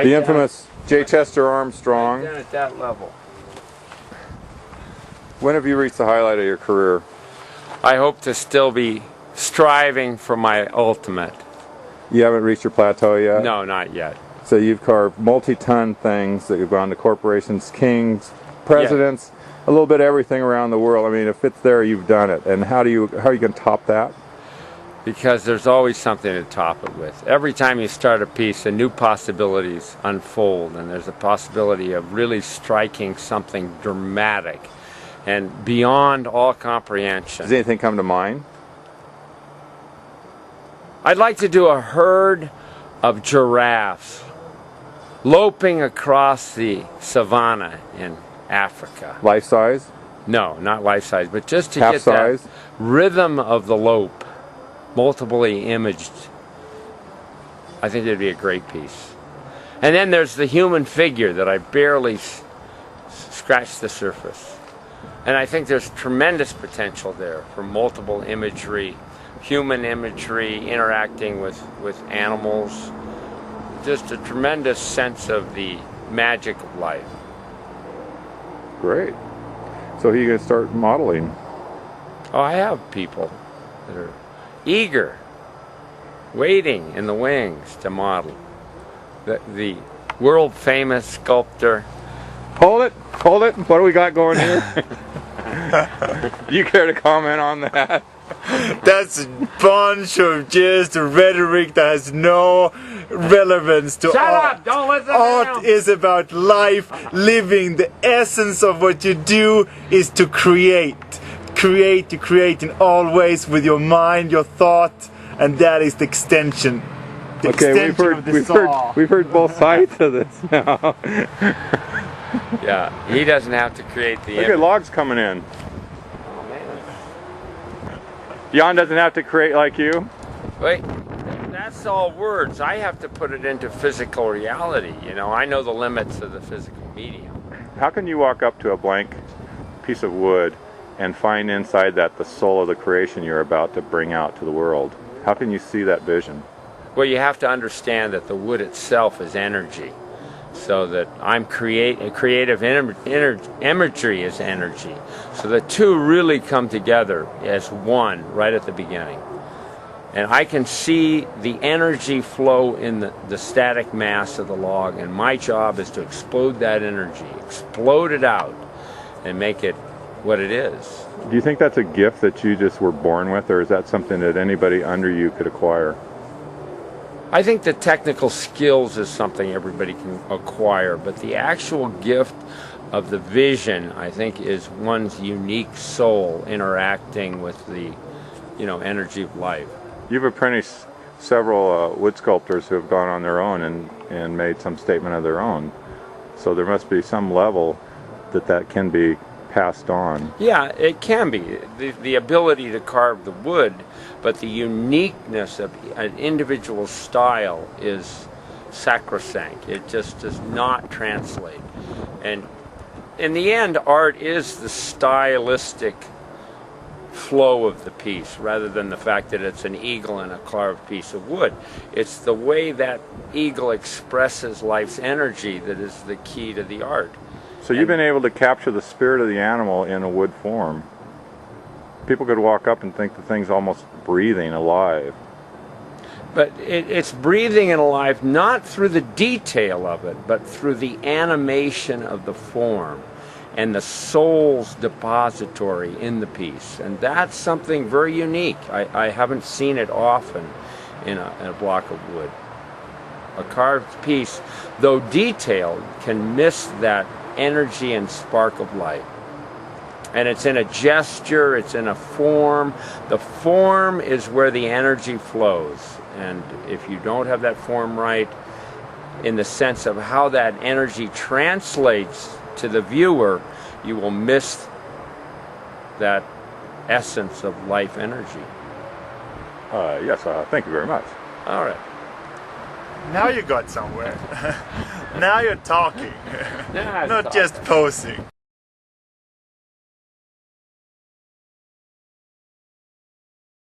Right The down, infamous J. Chester Armstrong. right down at that level. When have you reached the highlight of your career? I hope to still be striving for my ultimate. You haven't reached your plateau yet? No, not yet. So you've carved multi-ton things that have gone to corporations, kings, presidents, a little bit of everything around the world. I mean, if it's there, you've done it. And how are you going to top that? Because there's always something to top it with. Every time you start a piece, the new possibilities unfold, and there's a possibility of really striking something dramatic and beyond all comprehension. Does anything come to mind? I'd like to do a herd of giraffes loping across the savannah in Africa. Life size? No, not life size, but just to Half get size? that rhythm of the lope, multiply imaged. I think it'd be a great piece. And then there's the human figure that I barely scratched the surface. And I think there's tremendous potential there for multiple imagery, human imagery, interacting with animals. Just a tremendous sense of the magic of life. Great. So are you going to start modeling? Oh, I have people that are eager, waiting in the wings to model. The world famous sculptor. Hold it. Hold it. What do we got going here? Do you care to comment on that? That's a bunch of just rhetoric that has no relevance to Shut art. up! Don't listen to Art him. is about life, living. The essence of what you do is to create. You create in all ways with your mind, your thought, and that is the extension. The Okay, extension of the saw. we've heard both sides of this now. Yeah, he doesn't have to create the Look image. at logs coming in. Oh, man. Jan doesn't have to create like you. Wait, that's all words. I have to put it into physical reality. You know, I know the limits of the physical medium. How can you walk up to a blank piece of wood and find inside that the soul of the creation you're about to bring out to the world? How can you see that vision? Well, you have to understand that the wood itself is energy. So that creative imagery is energy. So the two really come together as one right at the beginning. And I can see the energy flow in the static mass of the log, and my job is to explode that energy, explode it out, and make it what it is. Do you think that's a gift that you just were born with, or is that something that anybody under you could acquire? I think the technical skills is something everybody can acquire, but the actual gift of the vision, I think, is one's unique soul interacting with the, energy of life. You've apprenticed several wood sculptors who have gone on their own and made some statement of their own. So there must be some level that can be passed on. Yeah, it can be. The ability to carve the wood, but the uniqueness of an individual style is sacrosanct. It just does not translate. And in the end, art is the stylistic flow of the piece rather than the fact that it's an eagle and a carved piece of wood. It's the way that eagle expresses life's energy that is the key to the art. So you've been able to capture the spirit of the animal in a wood form. People could walk up and think the thing's almost breathing alive. But it's breathing and alive not through the detail of it, but through the animation of the form and the soul's depository in the piece. And that's something very unique. I haven't seen it often in a block of wood. A carved piece, though detailed, can miss that energy and spark of light. And it's in a gesture, it's in a form. The form is where the energy flows. And if you don't have that form right, in the sense of how that energy translates to the viewer, you will miss that essence of life energy. Yes, thank you very much. All right. Now you got somewhere. Now you're talking, Yeah, not just posing.